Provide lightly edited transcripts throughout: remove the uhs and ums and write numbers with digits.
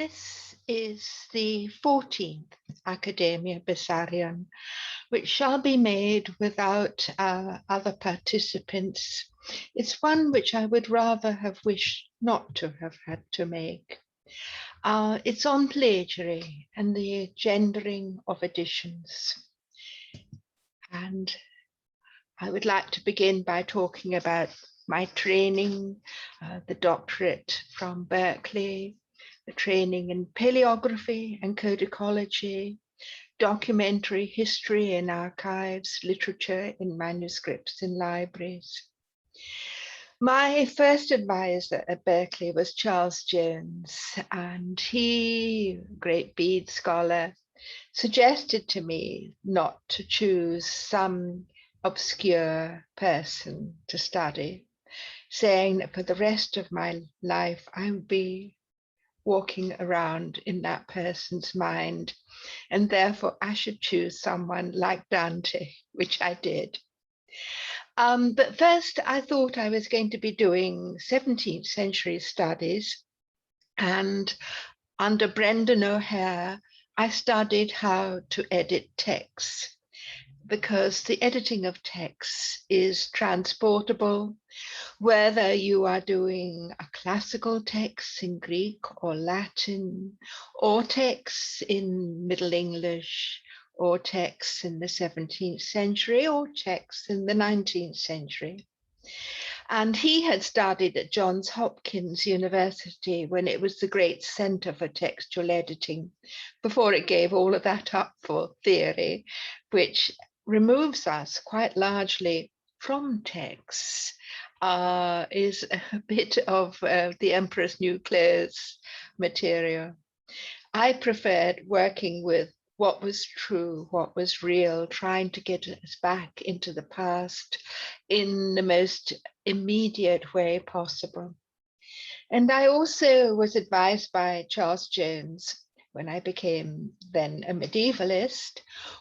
This is the 14th Academia Bessarion, which shall be made without other participants. It's one which I would rather have wished not to have had to make. It's on plagiarism and the gendering of editions. And I would like to begin by talking about my training, the doctorate from Berkeley, the training in paleography and codicology, documentary history in archives, literature in manuscripts in libraries. My first advisor at Berkeley was Charles Jones, and he, great bead scholar, suggested to me not to choose some obscure person to study, saying that for the rest of my life, I would be walking around in that person's mind, and therefore I should choose someone like Dante, which I did. But first, I thought I was going to be doing 17th century studies, and under Brendan O'Hare, I studied how to edit texts, because the editing of texts is transportable, whether you are doing a classical text in Greek or Latin, or texts in Middle English, or texts in the 17th century, or texts in the 19th century. And he had studied at Johns Hopkins University when it was the great center for textual editing, before it gave all of that up for theory, which removes us quite largely from texts, is a bit of the Emperor's New Clothes material. I preferred working with what was true, what was real, trying to get us back into the past in the most immediate way possible. And I also was advised by Charles Jones, when I became then a medievalist,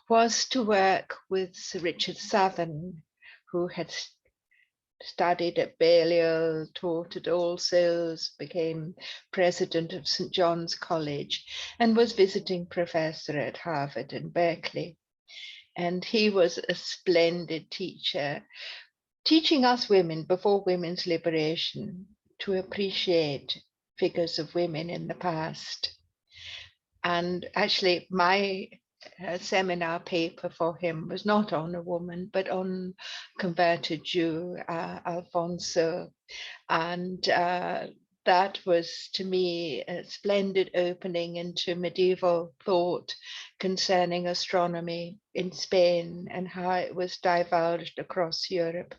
was to work with Sir Richard Southern, who had studied at Balliol, taught at All Souls, became president of St. John's College, and was visiting professor at Harvard and Berkeley. And he was a splendid teacher, teaching us women before women's liberation to appreciate figures of women in the past. And actually, my seminar paper for him was not on a woman, but on converted Jew, Alfonso. And that was, to me, a splendid opening into medieval thought concerning astronomy in Spain and how it was divulged across Europe.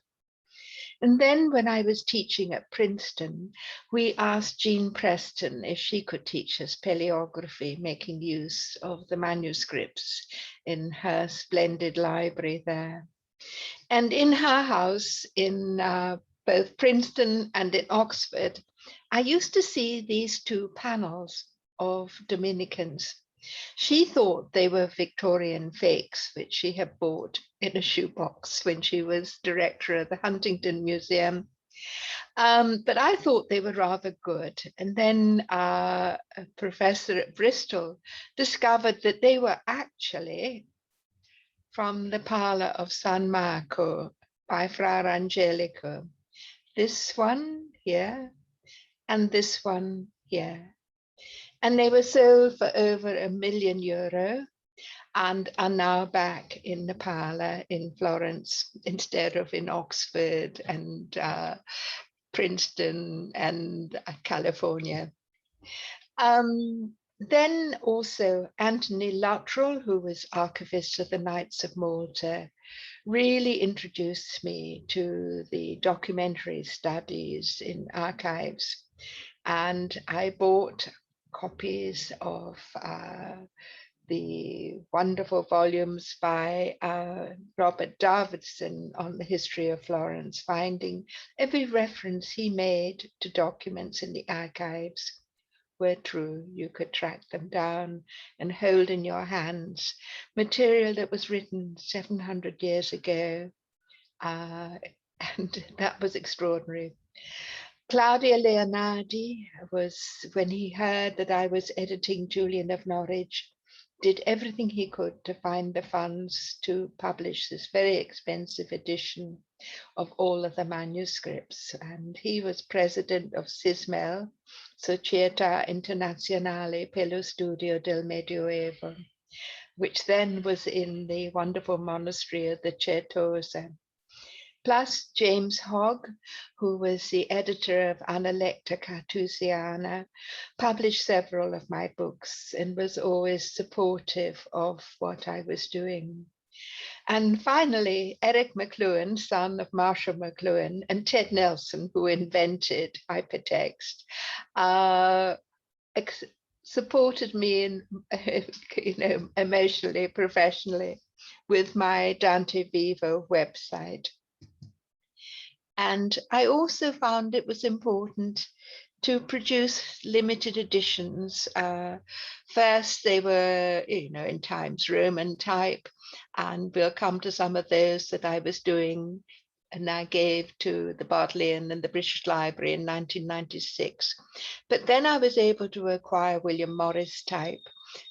And then when I was teaching at Princeton, we asked Jean Preston if she could teach us paleography, making use of the manuscripts in her splendid library there. And in her house in both Princeton and in Oxford, I used to see these two panels of Dominicans. She thought they were Victorian fakes, which she had bought in a shoebox when she was director of the Huntington Museum. But I thought they were rather good. And then a professor at Bristol discovered that they were actually from the parlor of San Marco by Fra Angelico. This one here and this one here. And they were sold for over €1 million and are now back in the parlor in Florence instead of in Oxford and Princeton and California. Then also Anthony Luttrell, who was archivist of the Knights of Malta, really introduced me to the documentary studies in archives. And I bought copies of the wonderful volumes by Robert Davidson on the history of Florence, finding every reference he made to documents in the archives were true. You could track them down and hold in your hands material that was written 700 years ago. And that was extraordinary. Claudia Leonardi was, when he heard that I was editing Julian of Norwich, did everything he could to find the funds to publish this very expensive edition of all of the manuscripts. And he was president of SISMEL, Società Internazionale per lo Studio del Medioevo, which then was in the wonderful monastery of the Certosa. Plus James Hogg, who was the editor of Analecta Cartusiana, published several of my books and was always supportive of what I was doing. And finally, Eric McLuhan, son of Marshall McLuhan, and Ted Nelson, who invented hypertext, supported me in, emotionally, professionally, with my Dante Vivo website. And I also found it was important to produce limited editions. First, they were, in Times Roman type, and we'll come to some of those that I was doing and I gave to the Bodleian and the British Library in 1996. But then I was able to acquire William Morris type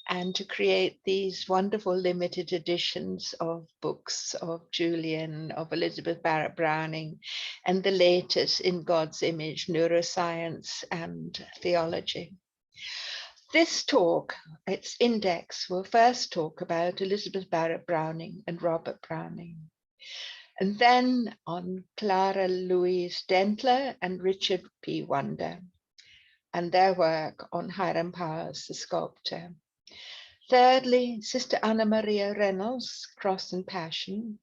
and to create these wonderful limited editions of books of Julian, of Elizabeth Barrett Browning, and the latest In God's Image, Neuroscience and Theology. This talk, its index, will first talk about Elizabeth Barrett Browning and Robert Browning, and then on Clara Louise Dentler and Richard P. Wonder, and their work on Hiram Powers, the sculptor. Thirdly, Sister Anna Maria Reynolds, Cross and Passion,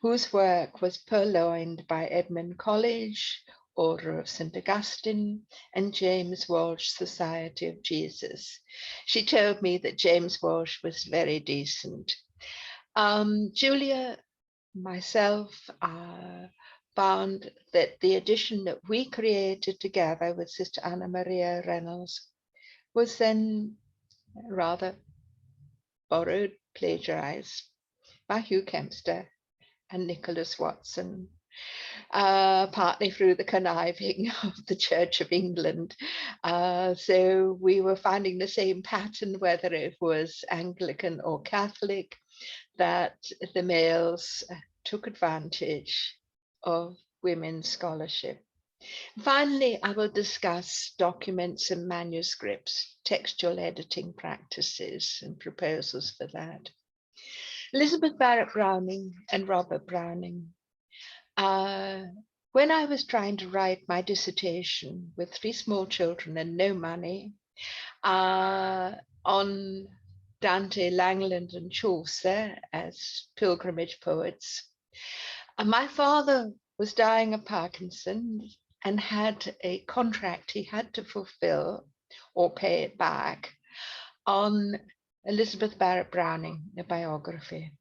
whose work was purloined by Edmund College, Order of St. Augustine, and James Walsh Society of Jesus. She told me that James Walsh was very decent. Julia, myself, found that the edition that we created together with Sister Anna Maria Reynolds was then rather borrowed, plagiarized by Hugh Kempster and Nicholas Watson, partly through the conniving of the Church of England. So we were finding the same pattern, whether it was Anglican or Catholic, that the males took advantage of women's scholarship. Finally, I will discuss documents and manuscripts, textual editing practices and proposals for that. Elizabeth Barrett Browning and Robert Browning. When I was trying to write my dissertation with 3 small children and no money on Dante, Langland and Chaucer as pilgrimage poets, my father was dying of Parkinson's and had a contract he had to fulfill or pay it back on Elizabeth Barrett Browning, a biography.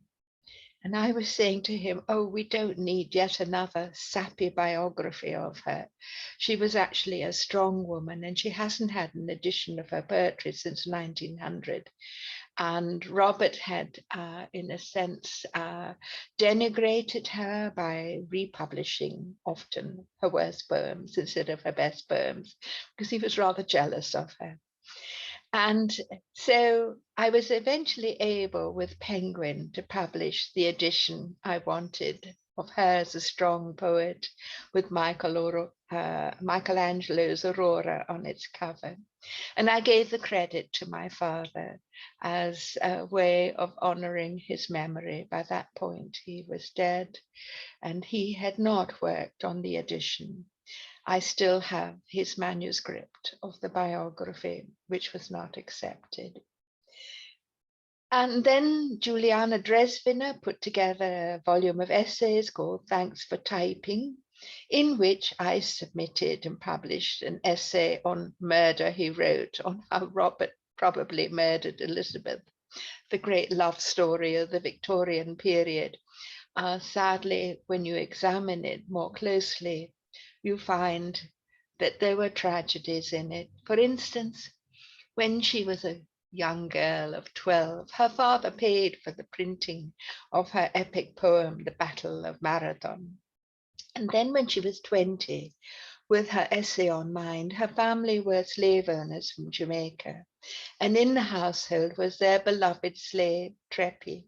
And I was saying to him, oh, we don't need yet another sappy biography of her. She was actually a strong woman, and she hasn't had an edition of her poetry since 1900. And Robert had, in a sense, denigrated her by republishing often her worst poems instead of her best poems, because he was rather jealous of her. And so I was eventually able, with Penguin, to publish the edition I wanted of her as a strong poet, with Michelangelo's Aurora on its cover. And I gave the credit to my father as a way of honoring his memory. By that point, he was dead, and he had not worked on the edition. I still have his manuscript of the biography, which was not accepted. And then Juliana Dresviner put together a volume of essays called Thanks for Typing, in which I submitted and published an essay on murder he wrote, on how Robert probably murdered Elizabeth, the great love story of the Victorian period. Sadly, when you examine it more closely, you find that there were tragedies in it. For instance, when she was a young girl of 12, her father paid for the printing of her epic poem, The Battle of Marathon. And then when she was 20, with her essay on mind, her family were slave owners from Jamaica, and in the household was their beloved slave, Treppy,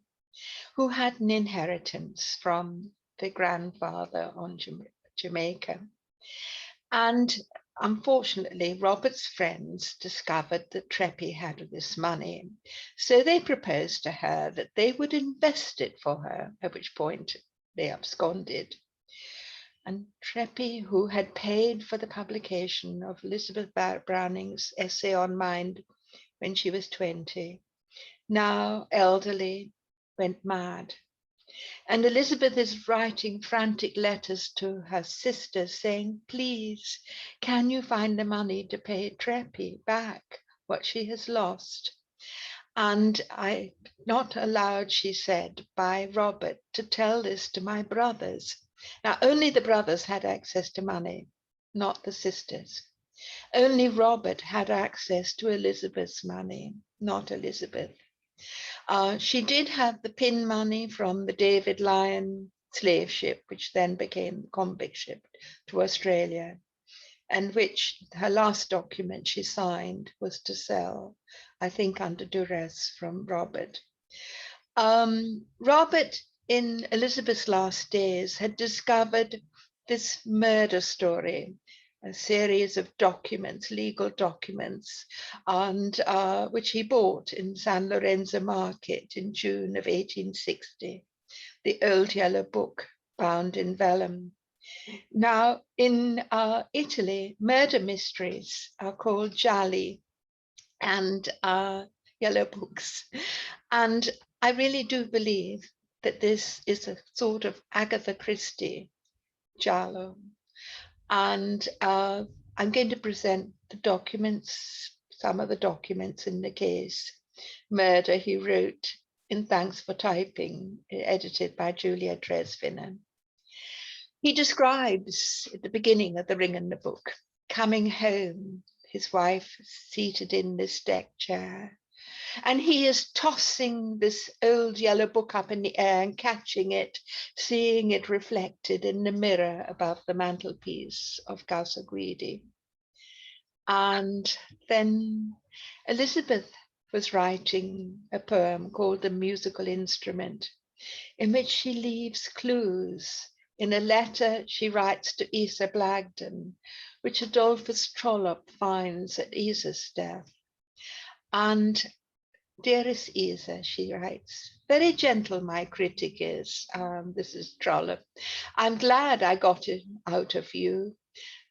who had an inheritance from the grandfather on Jamaica. And unfortunately, Robert's friends discovered that Treppy had this money. So they proposed to her that they would invest it for her, at which point they absconded. And Treppy, who had paid for the publication of Elizabeth Browning's essay on mind when she was 20, now elderly, went mad. And Elizabeth is writing frantic letters to her sister saying, please, can you find the money to pay Treppy back what she has lost? And I not allowed, she said, by Robert to tell this to my brothers. Now, only the brothers had access to money, not the sisters. Only Robert had access to Elizabeth's money, not Elizabeth. She did have the pin money from the David Lyon slave ship, which then became the convict ship to Australia, and which her last document she signed was to sell, I think under duress from Robert. Robert, in Elizabeth's last days, had discovered this murder story, a series of documents, legal documents, and which he bought in San Lorenzo Market in June of 1860, the old yellow book bound in vellum. Now, in Italy, murder mysteries are called gialli and yellow books. And I really do believe that this is a sort of Agatha Christie giallo. And I'm going to present the documents, some of the documents in the case. Murder, he wrote in Thanks for Typing, edited by Julia Tresviner. He describes at the beginning of The Ring and the Book, coming home, his wife seated in this deck chair, and he is tossing this old yellow book up in the air and catching it, seeing it reflected in the mirror above the mantelpiece of Casa Guidi. And then Elizabeth was writing a poem called The Musical Instrument, in which she leaves clues in a letter she writes to Isa Blagden, which Adolphus Trollope finds at Isa's death. And dearest Isa, she writes, very gentle my critic is, this is Trollope. I'm glad I got it out of you,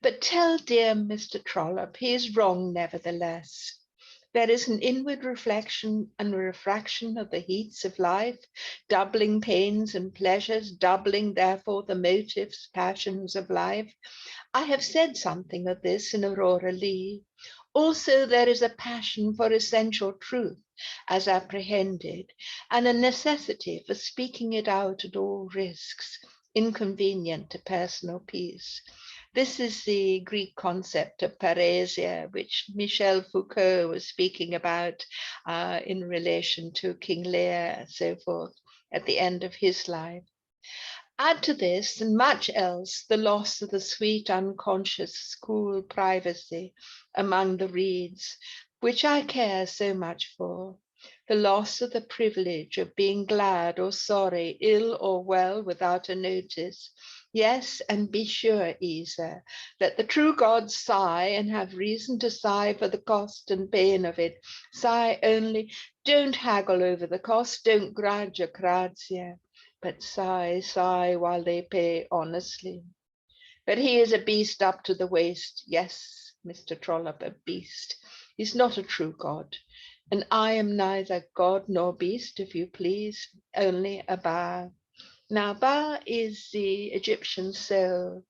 but tell dear Mr. Trollope he is wrong nevertheless. There is an inward reflection and refraction of the heats of life, doubling pains and pleasures, doubling therefore the motives, passions of life. I have said something of this in Aurora Leigh. Also there is a passion for essential truth as apprehended, and a necessity for speaking it out at all risks, inconvenient to personal peace. This is the Greek concept of paresia, which Michel Foucault was speaking about in relation to King Lear and so forth at the end of his life. Add to this and much else the loss of the sweet unconscious school privacy among the reeds, which I care so much for, the loss of the privilege of being glad or sorry, ill or well without a notice. Yes, and be sure, Isa, that the true gods sigh and have reason to sigh for the cost and pain of it. Sigh only, don't haggle over the cost, don't grudge a grazia, but sigh, sigh while they pay honestly. But he is a beast up to the waist. Yes, Mr. Trollope, a beast. He's not a true god. And I am neither god nor beast, if you please, only a Ba. Now, Ba is the Egyptian soul.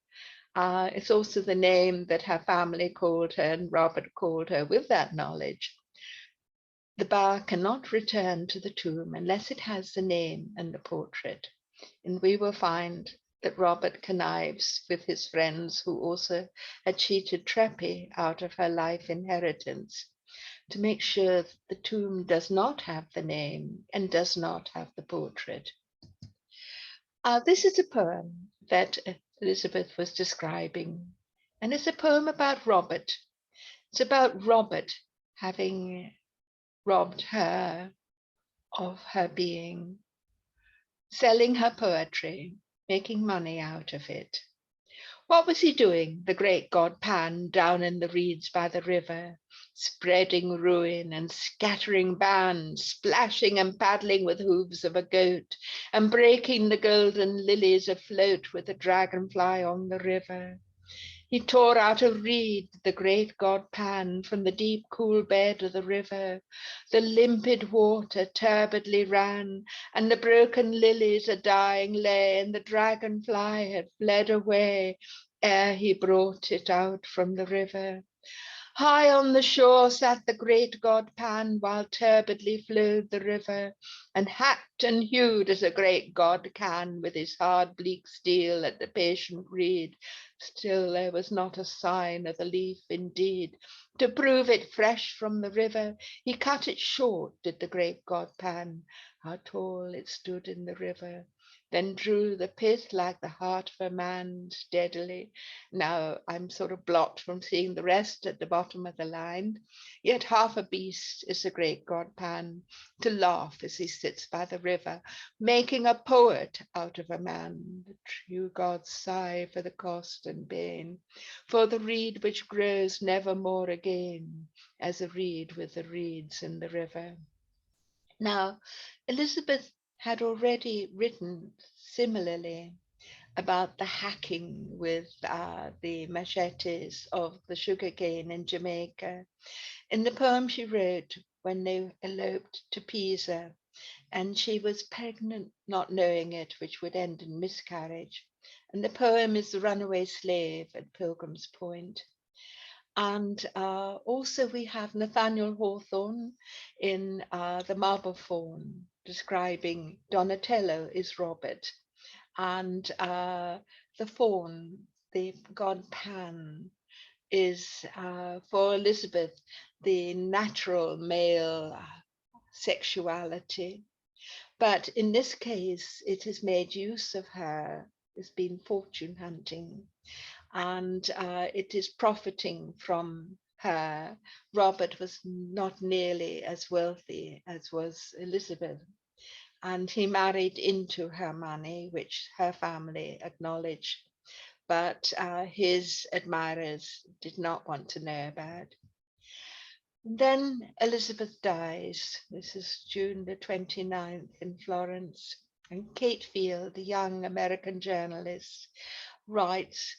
It's also the name that her family called her and Robert called her with that knowledge. The Ba cannot return to the tomb unless it has the name and the portrait. And we will find that Robert connives with his friends who also had cheated Treppy out of her life inheritance to make sure that the tomb does not have the name and does not have the portrait. This is a poem that Elizabeth was describing, And it's a poem about Robert. It's about Robert having robbed her of her being, selling her poetry, making money out of it. What was he doing, the great god Pan, down in the reeds by the river, spreading ruin and scattering ban, splashing and paddling with hooves of a goat, and breaking the golden lilies afloat with the dragonfly on the river? He tore out a reed, the great god Pan, from the deep cool bed of the river. The limpid water turbidly ran, and the broken lilies a dying lay, and the dragonfly had fled away ere he brought it out from the river. High on the shore sat the great god Pan, while turbidly flowed the river, and hacked and hewed as a great god can with his hard bleak steel at the patient reed. Still there was not a sign of the leaf indeed. To prove it fresh from the river, he cut it short, did the great god Pan, how tall it stood in the river, then drew the pith like the heart of a man steadily. Now I'm sort of blocked from seeing the rest at the bottom of the line. Yet half a beast is the great god Pan, to laugh as he sits by the river, making a poet out of a man. The true gods sigh for the cost and bane, for the reed which grows never more again, as a reed with the reeds in the river. Now, Elizabeth had already written similarly about the hacking with the machetes of the sugarcane in Jamaica. In the poem she wrote when they eloped to Pisa, and she was pregnant, not knowing it, which would end in miscarriage. And the poem is The Runaway Slave at Pilgrim's Point. And also we have Nathaniel Hawthorne in The Marble Faun, describing Donatello is Robert, and the faun, the god Pan, is for Elizabeth the natural male sexuality. But in this case, it has made use of her as being fortune hunting, and it is profiting from her. Robert was not nearly as wealthy as was Elizabeth, and he married into her money, which her family acknowledged, but his admirers did not want to know about. Then Elizabeth dies. This is June the 29th in Florence. And Kate Field, the young American journalist, writes,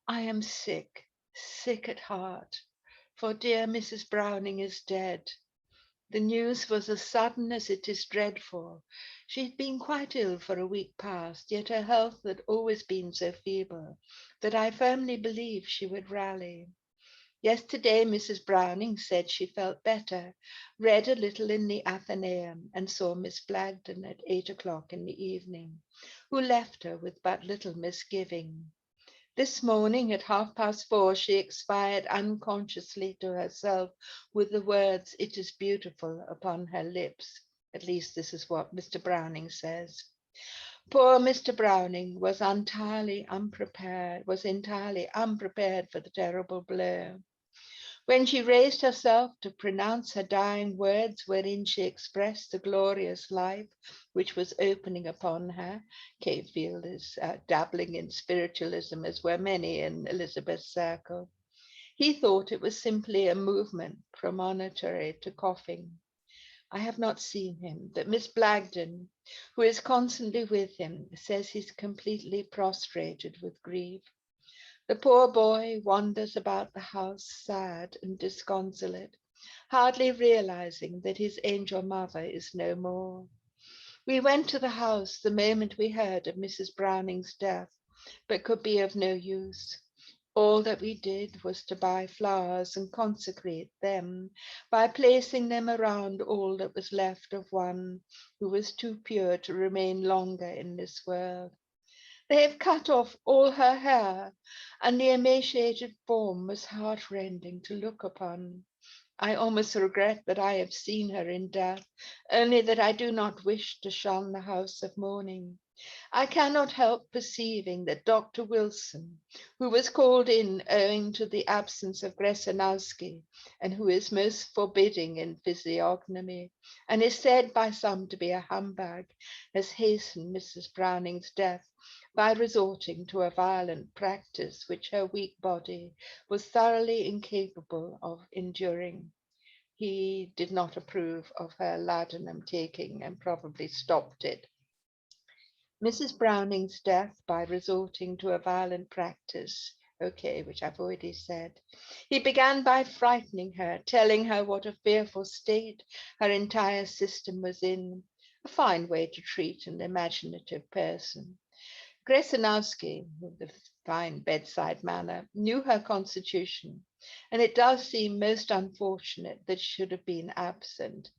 I am sick, sick at heart, for dear Mrs. Browning is dead. The news was as sudden as it is dreadful. She had been quite ill for a week past, yet her health had always been so feeble that I firmly believed she would rally. Yesterday, Mrs. Browning said she felt better, read a little in the Athenaeum, and saw Miss Blagden at 8 o'clock in the evening, who left her with but little misgiving. This morning at 4:30, she expired unconsciously to herself with the words, "It is beautiful," upon her lips. At least this is what Mr. Browning says. Poor Mr. Browning was entirely unprepared for the terrible blow. When she raised herself to pronounce her dying words, wherein she expressed the glorious life which was opening upon her, Kate Field is dabbling in spiritualism, as were many in Elizabeth's circle. He thought it was simply a movement premonitory to coughing. I have not seen him, but Miss Blagden, who is constantly with him, says he's completely prostrated with grief. The poor boy wanders about the house sad and disconsolate, hardly realizing that his angel mother is no more. We went to the house the moment we heard of Mrs. Browning's death, but could be of no use. All that we did was to buy flowers and consecrate them by placing them around all that was left of one who was too pure to remain longer in this world. They have cut off all her hair, and the emaciated form was heartrending to look upon. I almost regret that I have seen her in death, only that I do not wish to shun the house of mourning. I cannot help perceiving that Dr. Wilson, who was called in owing to the absence of Gresanowski, and who is most forbidding in physiognomy, and is said by some to be a humbug, has hastened Mrs. Browning's death by resorting to a violent practice which her weak body was thoroughly incapable of enduring. He did not approve of her laudanum taking and probably stopped it. Mrs. Browning's death by resorting to a violent practice, okay, which I've already said. He began by frightening her, telling her what a fearful state her entire system was in. A fine way to treat an imaginative person. Gresanowski, with the fine bedside manner, knew her constitution, and it does seem most unfortunate that she should have been absent.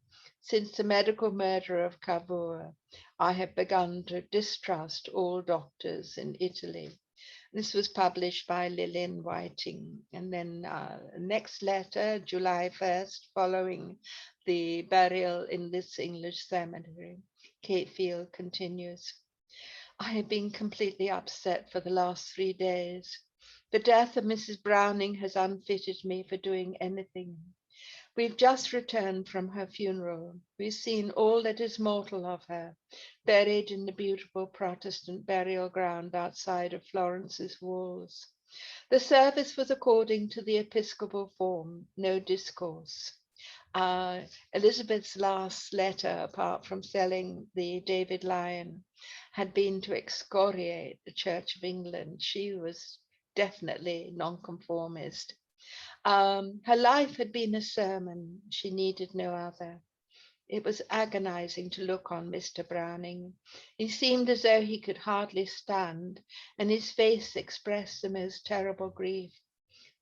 Since the medical murder of Cavour, I have begun to distrust all doctors in Italy. This was published by Lillian Whiting. And then next letter, July 1st, following the burial in this English cemetery. Kate Field continues. I have been completely upset for the last 3 days. The death of Mrs. Browning has unfitted me for doing anything. We've just returned from her funeral. We've seen all that is mortal of her, buried in the beautiful Protestant burial ground outside of Florence's walls. The service was according to the Episcopal form, no discourse. Elizabeth's last letter, apart from selling the David Lion, had been to excoriate the Church of England. She was definitely nonconformist. Her life had been a sermon. She needed no other. It was agonizing to look on Mr. Browning. He seemed as though he could hardly stand, and his face expressed the most terrible grief.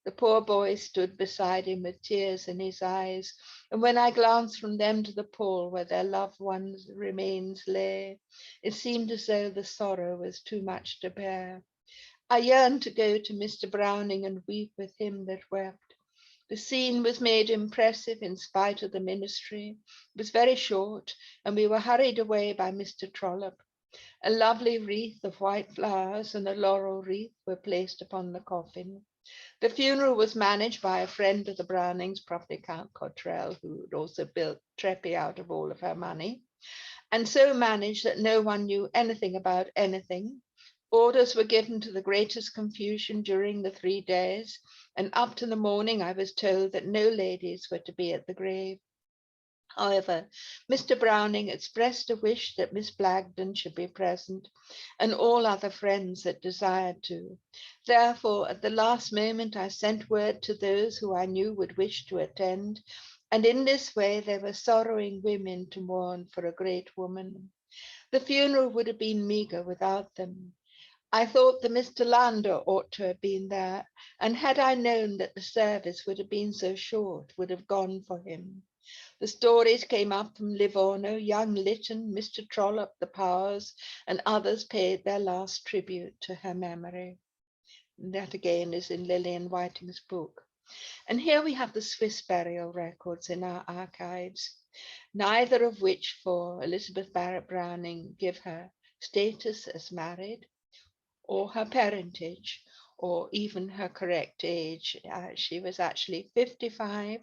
The poor boy stood beside him with tears in his eyes, and when I glanced from them to the pool where their loved one's remains lay, it seemed as though the sorrow was too much to bear. I yearned to go to Mr. Browning and weep with him that wept. The scene was made impressive in spite of the ministry. It was very short, and we were hurried away by Mr. Trollope. A lovely wreath of white flowers and a laurel wreath were placed upon the coffin. The funeral was managed by a friend of the Brownings, probably Count Cottrell, who had also built Treppy out of all of her money, and so managed that no one knew anything about anything. Orders were given to the greatest confusion during the 3 days, and up to the morning I was told that no ladies were to be at the grave. However, Mr. Browning expressed a wish that Miss Blagden should be present, and all other friends that desired to. Therefore, at the last moment, I sent word to those who I knew would wish to attend, and in this way there were sorrowing women to mourn for a great woman. The funeral would have been meagre without them. I thought that Mr. Landor ought to have been there, and had I known that the service would have been so short, would have gone for him. The stories came up from Livorno. Young Lytton, Mr. Trollope, the Powers, and others paid their last tribute to her memory. And that again is in Lillian Whiting's book. And here we have the Swiss burial records in our archives, neither of which for Elizabeth Barrett Browning give her status as married, or her parentage, or even her correct age. She was actually 55,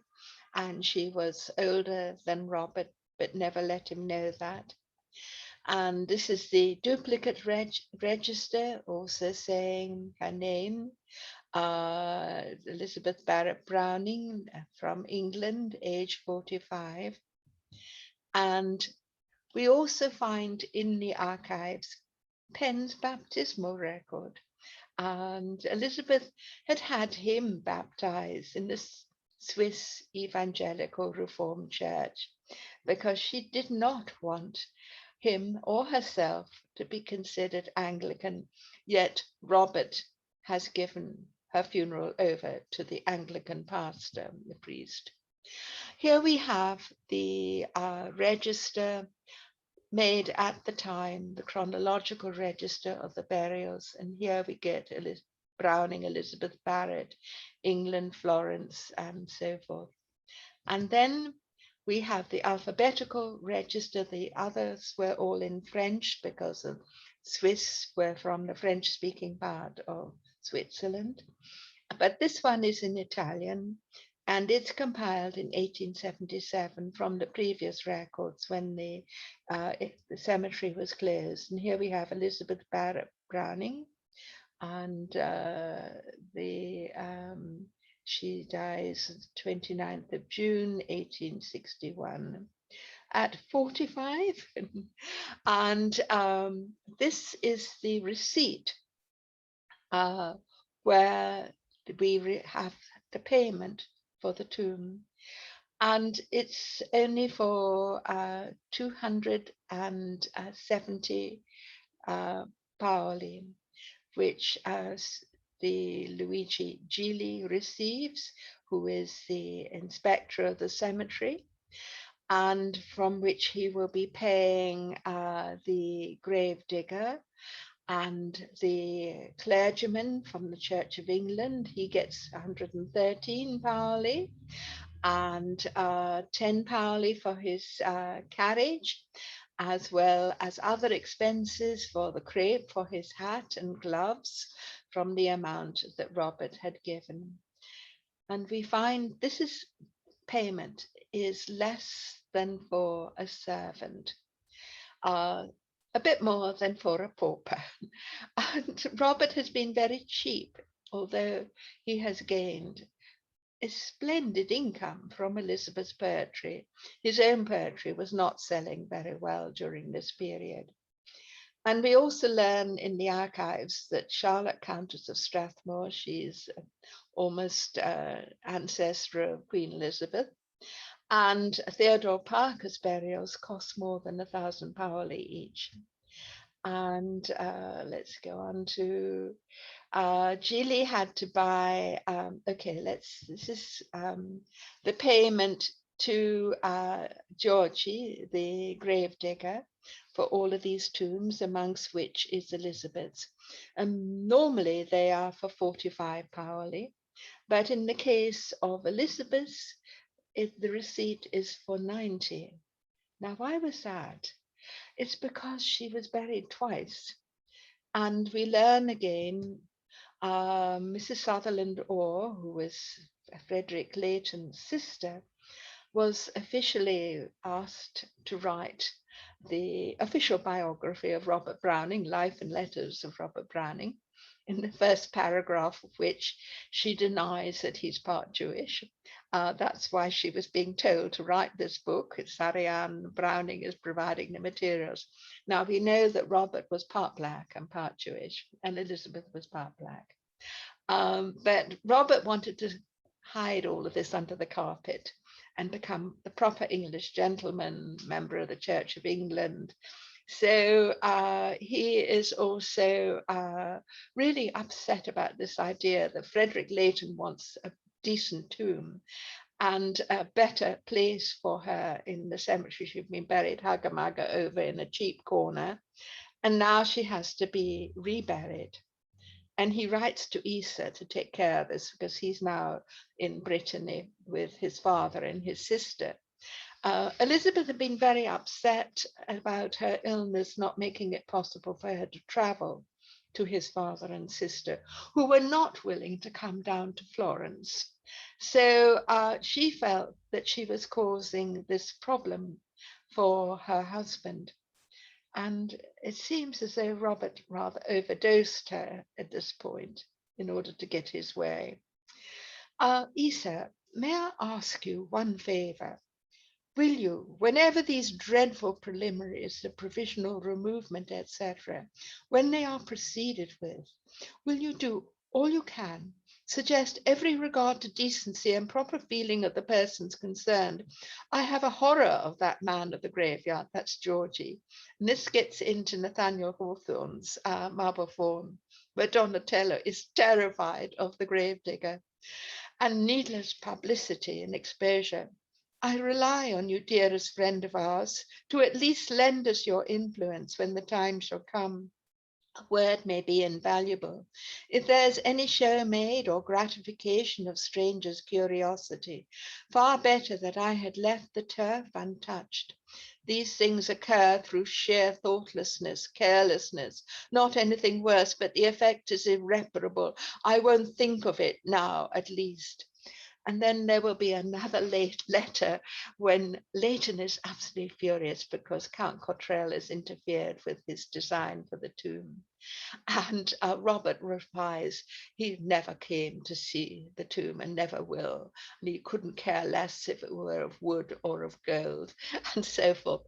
and she was older than Robert, but never let him know that. And this is the duplicate register, also saying her name, Elizabeth Barrett Browning from England, age 45. And we also find in the archives Penn's baptismal record. And Elizabeth had had him baptized in the Swiss Evangelical Reformed Church because she did not want him or herself to be considered Anglican, yet Robert has given her funeral over to the Anglican pastor, the priest. Here we have the register made at the time, the chronological register of the burials. And here we get Browning, Elizabeth Barrett, England, Florence, and so forth. And then we have the alphabetical register. The others were all in French because of Swiss were from the French-speaking part of Switzerland. But this one is in Italian, and it's compiled in 1877 from the previous records when the cemetery was closed. And here we have Elizabeth Barrett Browning, and she dies 29th of June 1861 at 45. And this is the receipt where we have the payment for the tomb. And it's only for 270 paoli, which the Luigi Gili receives, who is the inspector of the cemetery, and from which he will be paying the gravedigger and the clergyman from the Church of England. He gets 113 paoli and 10 paoli for his carriage, as well as other expenses for the crape, for his hat and gloves, from the amount that Robert had given. And we find this is payment is less than for a servant, a bit more than for a pauper. And Robert has been very cheap, although he has gained a splendid income from Elizabeth's poetry. His own poetry was not selling very well during this period. And we also learn in the archives that Charlotte, Countess of Strathmore, she's almost ancestor of Queen Elizabeth, and Theodore Parker's burials cost more than 1,000 paoli each. And let's go on to Gili had to buy, this is the payment to Georgie, the gravedigger, for all of these tombs, amongst which is Elizabeth's. And normally they are for 45 paoli, but in the case of Elizabeth's, the receipt is for 90. Now, why was that? It's because she was buried twice. And we learn again, Mrs. Sutherland Orr, who was Frederick Leighton's sister, was officially asked to write the official biography of Robert Browning, Life and Letters of Robert Browning, in the first paragraph of which she denies that he's part Jewish. That's why she was being told to write this book. Bessarion Browning is providing the materials. Now we know that Robert was part black and part Jewish, and Elizabeth was part black. But Robert wanted to hide all of this under the carpet and become the proper English gentleman, member of the Church of England. So he is also really upset about this idea that Frederick Leighton wants a decent tomb and a better place for her in the cemetery. She'd been buried hugger-mugger over in a cheap corner, and now she has to be reburied. And he writes to Isa to take care of this because he's now in Brittany with his father and his sister. Elizabeth had been very upset about her illness not making it possible for her to travel to his father and sister, who were not willing to come down to Florence. So she felt that she was causing this problem for her husband. And it seems as though Robert rather overdosed her at this point in order to get his way. Isa, may I ask you one favor? Will you, whenever these dreadful preliminaries, the provisional removement, etc., when they are proceeded with, will you do all you can, suggest every regard to decency and proper feeling of the persons concerned? I have a horror of that man of the graveyard, that's Georgie. And this gets into Nathaniel Hawthorne's Marble Faun, where Donatello is terrified of the gravedigger. And needless publicity and exposure. I rely on you, dearest friend of ours, to at least lend us your influence when the time shall come. A word may be invaluable. If there's any show made or gratification of strangers' curiosity, far better that I had left the turf untouched. These things occur through sheer thoughtlessness, carelessness, not anything worse, but the effect is irreparable. I won't think of it now, at least. And then there will be another late letter when Leighton is absolutely furious because Count Cottrell has interfered with his design for the tomb. And Robert replies, he never came to see the tomb and never will. And he couldn't care less if it were of wood or of gold, and so forth.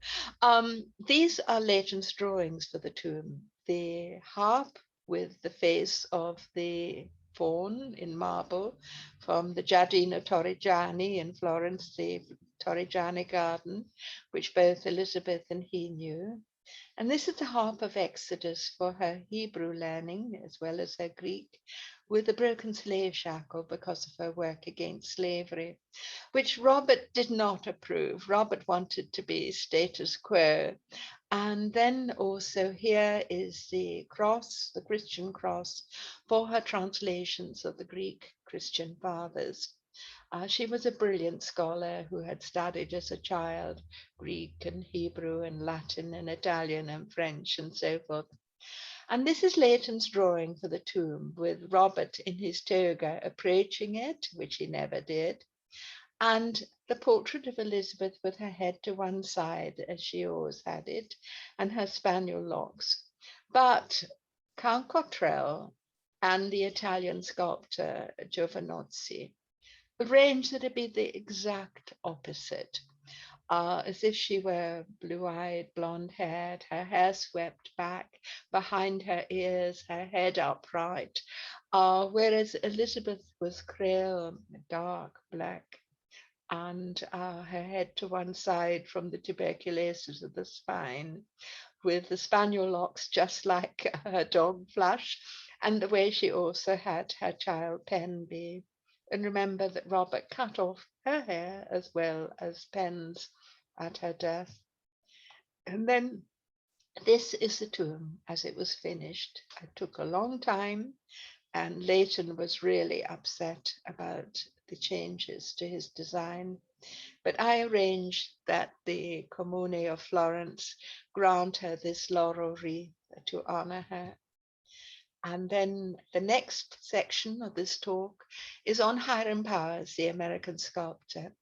These are Leighton's drawings for the tomb. The harp with the face of the faun in marble from the Giardino Torrigiani in Florence, the Torrigiani garden, which both Elizabeth and he knew. And this is the harp of Exodus for her Hebrew learning as well as her Greek, with a broken slave shackle because of her work against slavery, which Robert did not approve. Robert wanted to be status quo. And then also here is the cross, the Christian cross, for her translations of the Greek Christian fathers. She was a brilliant scholar who had studied as a child Greek and Hebrew and Latin and Italian and French and so forth. And this is Leighton's drawing for the tomb with Robert in his toga approaching it, which he never did, and the portrait of Elizabeth with her head to one side, as she always had it, and her spaniel locks. But Count Cottrell and the Italian sculptor Giovinazzi arranged that it be the exact opposite, as if she were blue-eyed, blonde-haired, her hair swept back behind her ears, her head upright, whereas Elizabeth was creole, dark black, and her head to one side from the tuberculosis of the spine, with the spaniel locks just like her dog Flush, and the way she also had her child Penby. And remember that Robert cut off her hair as well as Pen's at her death. And then this is the tomb as it was finished. It took a long time, and Leighton was really upset about the changes to his design. But I arranged that the Comune of Florence grant her this laurel wreath to honor her. And then the next section of this talk is on Hiram Powers, the American sculptor.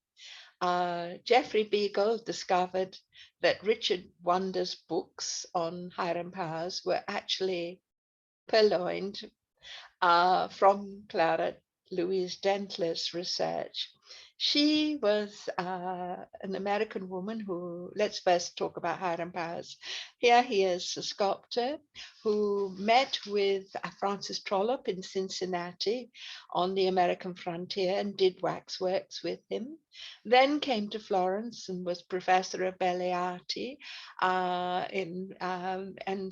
Jeffrey Beagle discovered that Richard Wonder's books on Hiram Powers were actually purloined from Clara Louise Dentler's research. She was an American woman who, let's first talk about Hiram Powers. Here he is a sculptor who met with Francis Trollope in Cincinnati on the American frontier and did waxworks with him. Then came to Florence and was professor of Belle Arti and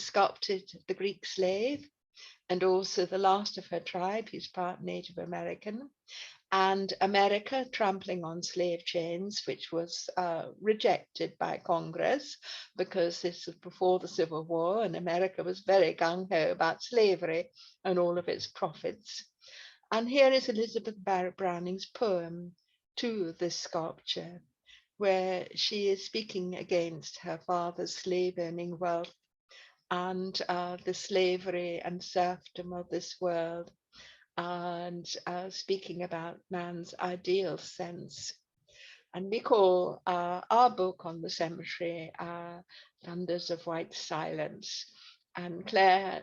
sculpted the Greek slave and also the last of her tribe. He's part Native American. And America trampling on slave chains, which was rejected by Congress because this was before the Civil War, and America was very gung-ho about slavery and all of its profits. And here is Elizabeth Barrett Browning's poem to this sculpture, where she is speaking against her father's slave-earning wealth and the slavery and serfdom of this world, and speaking about man's ideal sense. And we call our book on the cemetery Thunders of White Silence. And Claire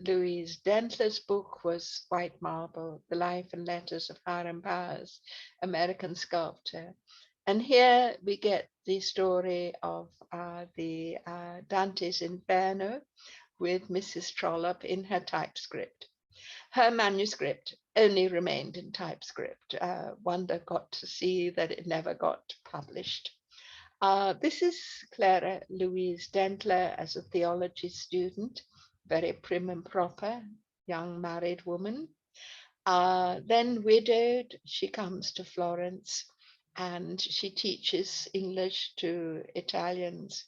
Louise Dentler's book was White Marble, The Life and Letters of Hiram Powers, American sculptor. And here we get the story of the Dante's Inferno with Mrs. Trollope in her typescript. Her manuscript only remained in typescript. Wonder got to see that it never got published. This is Clara Louise Dentler as a theology student, very prim and proper, young married woman. Then widowed, she comes to Florence and she teaches English to Italians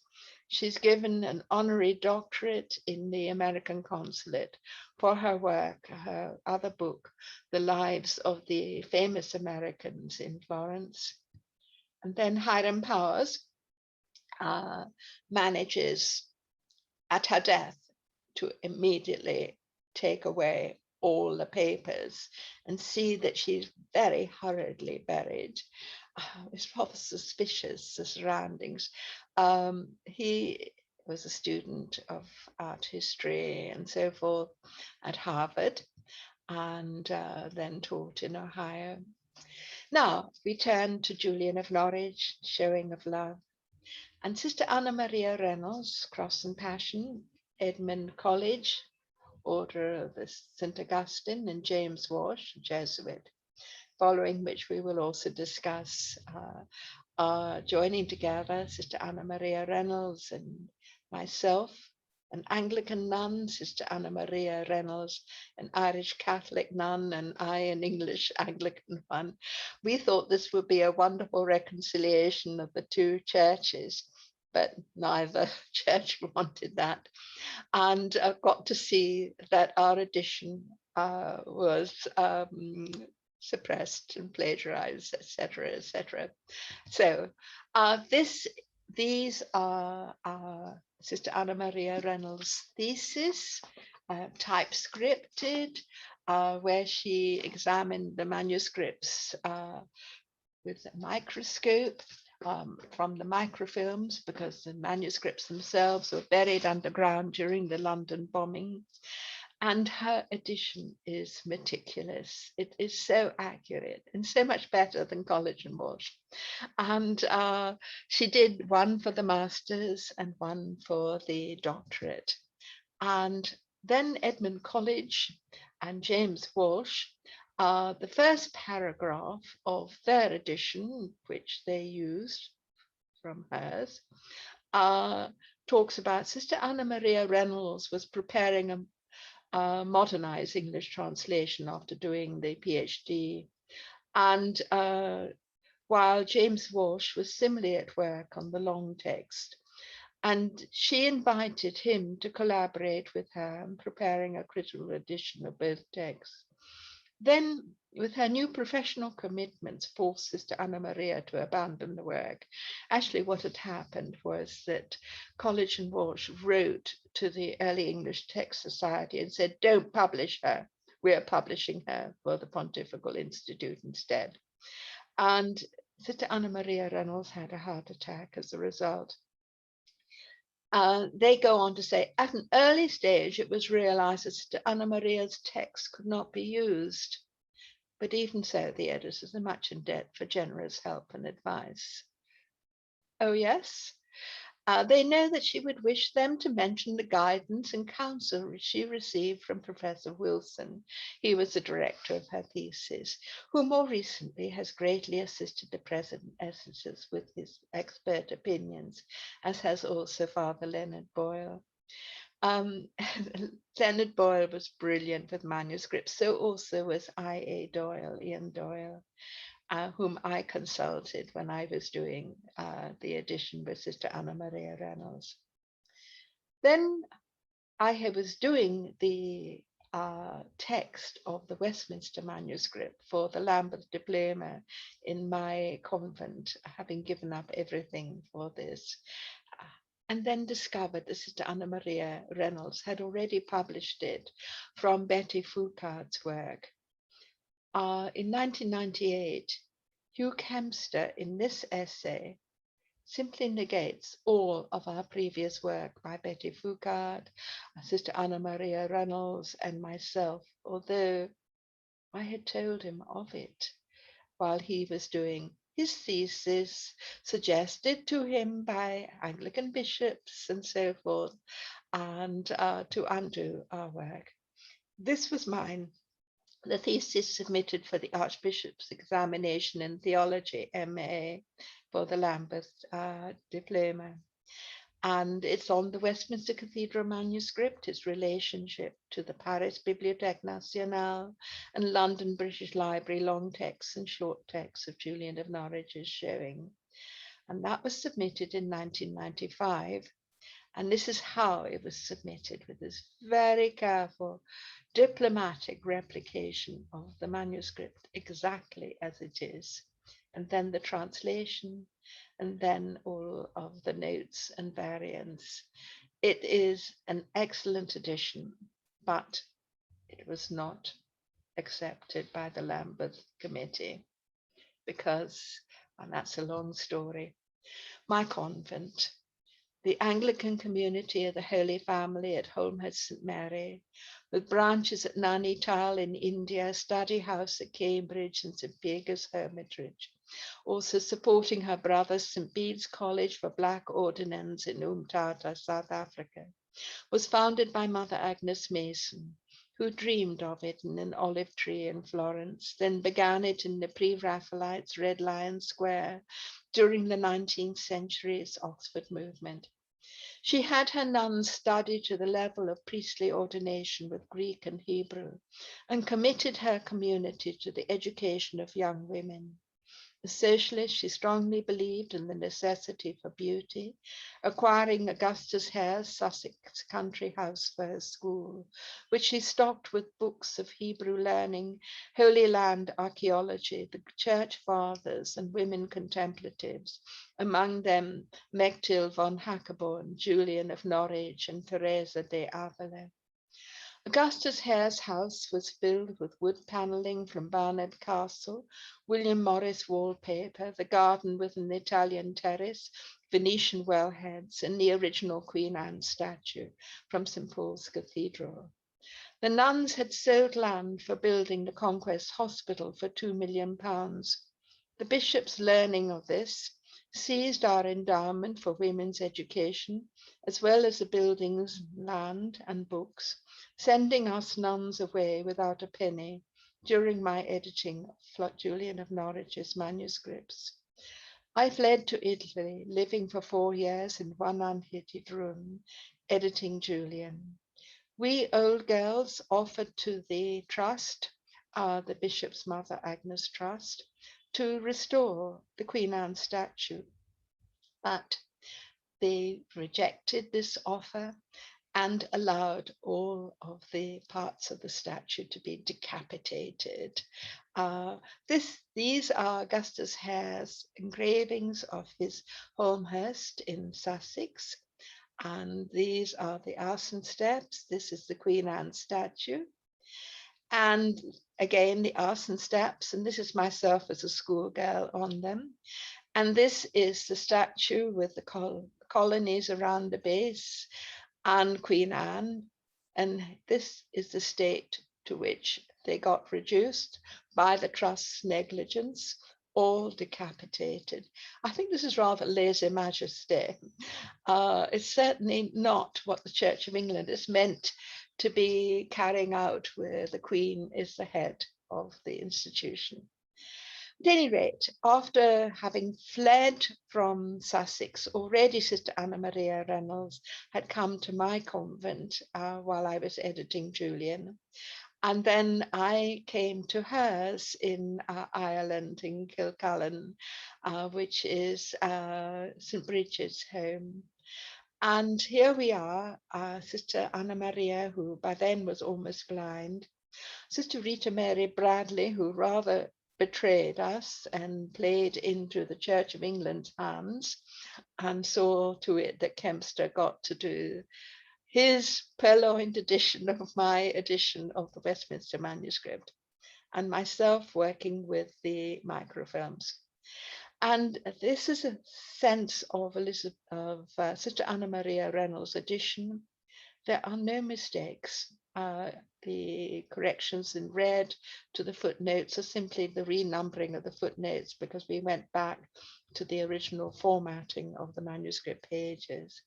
She's given an honorary doctorate in the American consulate for her work, her other book, The Lives of the Famous Americans in Florence. And then Hiram Powers uh, manages at her death to immediately take away all the papers and see that she's very hurriedly buried. It's rather suspicious, the surroundings. He was a student of art history and so forth at Harvard, and then taught in Ohio. Now we turn to Julian of Norwich, Showing of Love, and Sister Anna Maria Reynolds, Cross and Passion, Edmund College, Order of the St. Augustine, and James Wash, Jesuit, following which we will also discuss joining together Sister Anna Maria Reynolds and myself, an Anglican nun, Sister Anna Maria Reynolds, an Irish Catholic nun, and I, an English Anglican one. We thought this would be a wonderful reconciliation of the two churches, but neither church wanted that. And got to see that our edition was suppressed and plagiarized, etc., etc. So these are Sister Anna Maria Reynolds' thesis, type-scripted, where she examined the manuscripts with a microscope from the microfilms, because the manuscripts themselves were buried underground during the London bombing. And her edition is meticulous. It is so accurate and so much better than College and Walsh. And she did one for the masters and one for the doctorate. And then Edmund College and James Walsh, the first paragraph of their edition, which they used from hers, talks about Sister Anna Maria Reynolds was preparing a modernized English translation after doing the PhD. And while James Walsh was similarly at work on the long text, and she invited him to collaborate with her in preparing a critical edition of both texts. Then, with her new professional commitments, forced Sister Anna Maria to abandon the work. Actually, what had happened was that College and Walsh wrote to the Early English Text Society and said, "Don't publish her. We're publishing her for the Pontifical Institute instead." And Sister Anna Maria Reynolds had a heart attack as a result. They go on to say, at an early stage, it was realized that Sister Anna Maria's text could not be used. But even so, the editors are much in debt for generous help and advice. Oh, yes? They know that she would wish them to mention the guidance and counsel she received from Professor Wilson. He was the director of her thesis, who more recently has greatly assisted the present editors with his expert opinions, as has also Father Leonard Boyle. Leonard Boyle was brilliant with manuscripts, so also was I.A. Doyle, Ian Doyle, whom I consulted when I was doing the edition with Sister Anna Maria Reynolds. Then I was doing the text of the Westminster manuscript for the Lambeth Diploma in my convent, having given up everything for this. And then discovered that Sister Anna Maria Reynolds had already published it from Betty Foucault's work. In 1998, Hugh Kempster, in this essay, simply negates all of our previous work by Betty Foucault, Sister Anna Maria Reynolds, and myself, although I had told him of it while he was doing his thesis, suggested to him by Anglican bishops and so forth, and to undo our work. This was mine. The thesis submitted for the Archbishop's examination in theology, MA, for the Lambeth diploma. And it's on the Westminster Cathedral manuscript, its relationship to the Paris Bibliothèque Nationale and London British Library long texts and short texts of Julian of Norwich is showing. And that was submitted in 1995. And this is how it was submitted, with this very careful diplomatic replication of the manuscript exactly as it is, and then the translation, and then all of the notes and variants. It is an excellent edition, but it was not accepted by the Lambeth Committee because, and that's a long story, my convent, the Anglican community of the Holy Family at Holmhurst St Mary, with branches at Nainital in India, Study House at Cambridge, and St Bega's Hermitage, also supporting her brother St Bede's College for Black Ordinands in Umtata, South Africa, was founded by Mother Agnes Mason, who dreamed of it in an olive tree in Florence, then began it in the Pre-Raphaelites' Red Lion Square during the 19th century's Oxford movement. She had her nuns study to the level of priestly ordination with Greek and Hebrew, and committed her community to the education of young women. A socialist, she strongly believed in the necessity for beauty, acquiring Augustus Hare's Sussex country house for her school, which she stocked with books of Hebrew learning, Holy Land archaeology, the church fathers, and women contemplatives, among them Mechtil von Hackeborn, Julian of Norwich, and Teresa de Avila. Augustus Hare's house was filled with wood panelling from Barnard Castle, William Morris wallpaper, the garden with an Italian terrace, Venetian wellheads, and the original Queen Anne statue from St Paul's Cathedral. The nuns had sold land for building the Conquest Hospital for £2 million. The bishop's learning of this seized our endowment for women's education, as well as the buildings, land, and books, sending us nuns away without a penny during my editing of Julian of Norwich's manuscripts. I fled to Italy, living for 4 years in one unheated room, editing Julian. We old girls offered to the trust, the bishop's Mother Agnes Trust, to restore the Queen Anne statue, but they rejected this offer and allowed all of the parts of the statue to be decapitated. These are Augustus Hare's engravings of his Holmhurst in Sussex, and these are the arson steps. This is the Queen Anne statue. And again, the arson steps, and this is myself as a schoolgirl on them. And this is the statue with the colonies around the base and Queen Anne. And this is the state to which they got reduced by the Trust's negligence, all decapitated. I think this is rather lèse-majesté. It's certainly not what the Church of England is meant to be carrying out, where the Queen is the head of the institution. At any rate, after having fled from Sussex, already Sister Anna Maria Reynolds had come to my convent while I was editing Julian. And then I came to hers in Ireland, in Kilcullen, which is St. Bridget's home. And here we are, Sister Anna Maria, who by then was almost blind, Sister Rita Mary Bradley, who rather betrayed us and played into the Church of England's hands and saw to it that Kempster got to do his purloined edition of my edition of the Westminster manuscript, and myself working with the microfilms. And this is a sense of Sister Anna Maria Reynolds' edition. There are no mistakes. The corrections in red to the footnotes are simply the renumbering of the footnotes because we went back to the original formatting of the manuscript pages.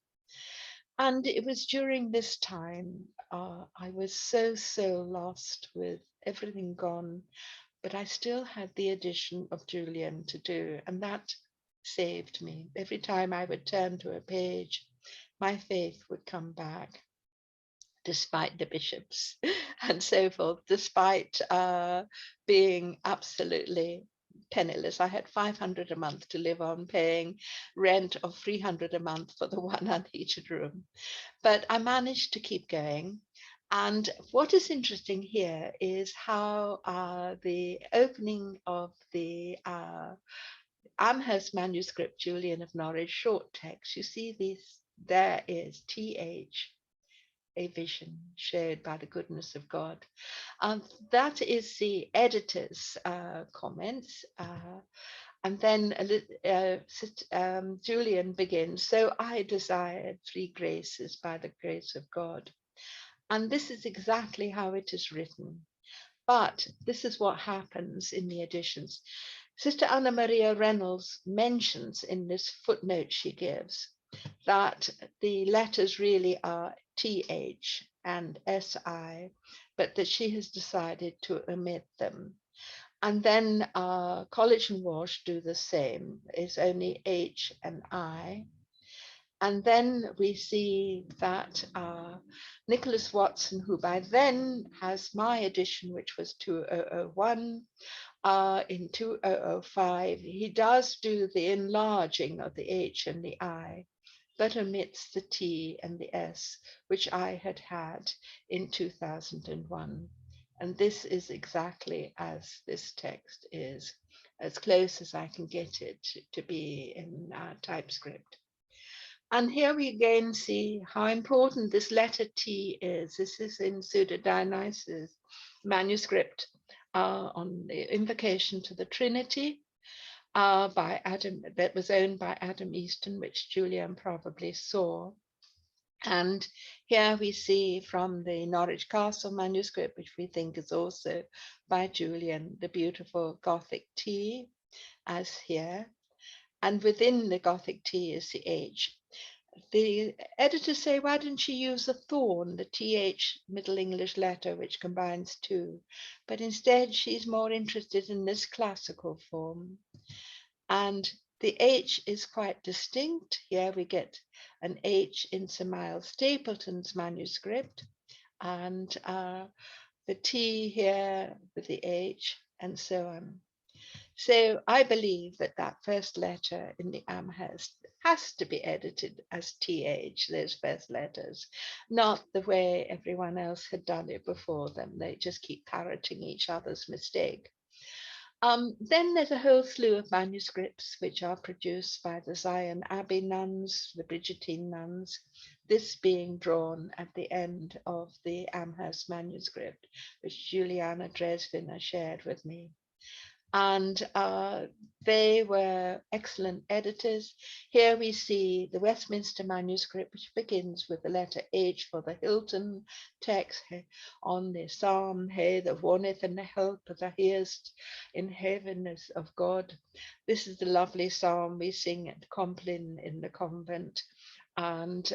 And it was during this time I was so lost with everything gone, but I still had the edition of Julian to do, and that saved me. Every time I would turn to a page, my faith would come back, despite the bishops and so forth, despite being absolutely penniless. I had 500 a month to live on, paying rent of 300 a month for the one unheated room. But I managed to keep going. And what is interesting here is how the opening of the Amherst manuscript, Julian of Norwich, short text, you see this, there is TH, a vision shared by the goodness of God. And that is the editor's comments. And then Julian begins, so I desired three graces by the grace of God. And this is exactly how it is written. But this is what happens in the editions. Sister Anna Maria Reynolds mentions in this footnote she gives that the letters really are TH and SI, but that she has decided to omit them. And then College and Walsh do the same. It's only H and I. And then we see that Nicholas Watson, who by then has my edition, which was 2001, in 2005, he does do the enlarging of the H and the I, but omits the T and the S, which I had had in 2001. And this is exactly as this text is, as close as I can get it to be in typescript. And here we again see how important this letter T is. This is in Pseudo Dionysius' manuscript on the invocation to the Trinity by Adam, that was owned by Adam Easton, which Julian probably saw. And here we see from the Norwich Castle manuscript, which we think is also by Julian, the beautiful Gothic T, as here. And within the Gothic T is the H. The editors say, why didn't she use a thorn, the TH Middle English letter, which combines two? But instead, she's more interested in this classical form. And the H is quite distinct. Here we get an H in Sir Miles Stapleton's manuscript, and the T here with the H, and so on. So I believe that that first letter in the Amherst has to be edited as TH, those first letters, not the way everyone else had done it before them. They just keep parroting each other's mistake. Then there's a whole slew of manuscripts which are produced by the Zion Abbey nuns, the Brigittine nuns, this being drawn at the end of the Amherst manuscript, which Juliana Dresdner shared with me. And they were excellent editors. Here we see the Westminster manuscript, which begins with the letter H for the Hilton text on the psalm, He that warneth in the help of the hearest in heaviness of God. This is the lovely psalm we sing at Compline in the convent. And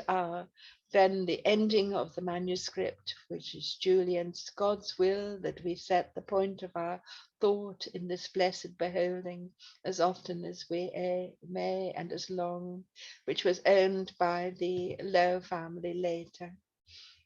then the ending of the manuscript, which is Julian's, God's will that we set the point of our thought in this blessed beholding as often as we may and as long, which was owned by the Lowe family later.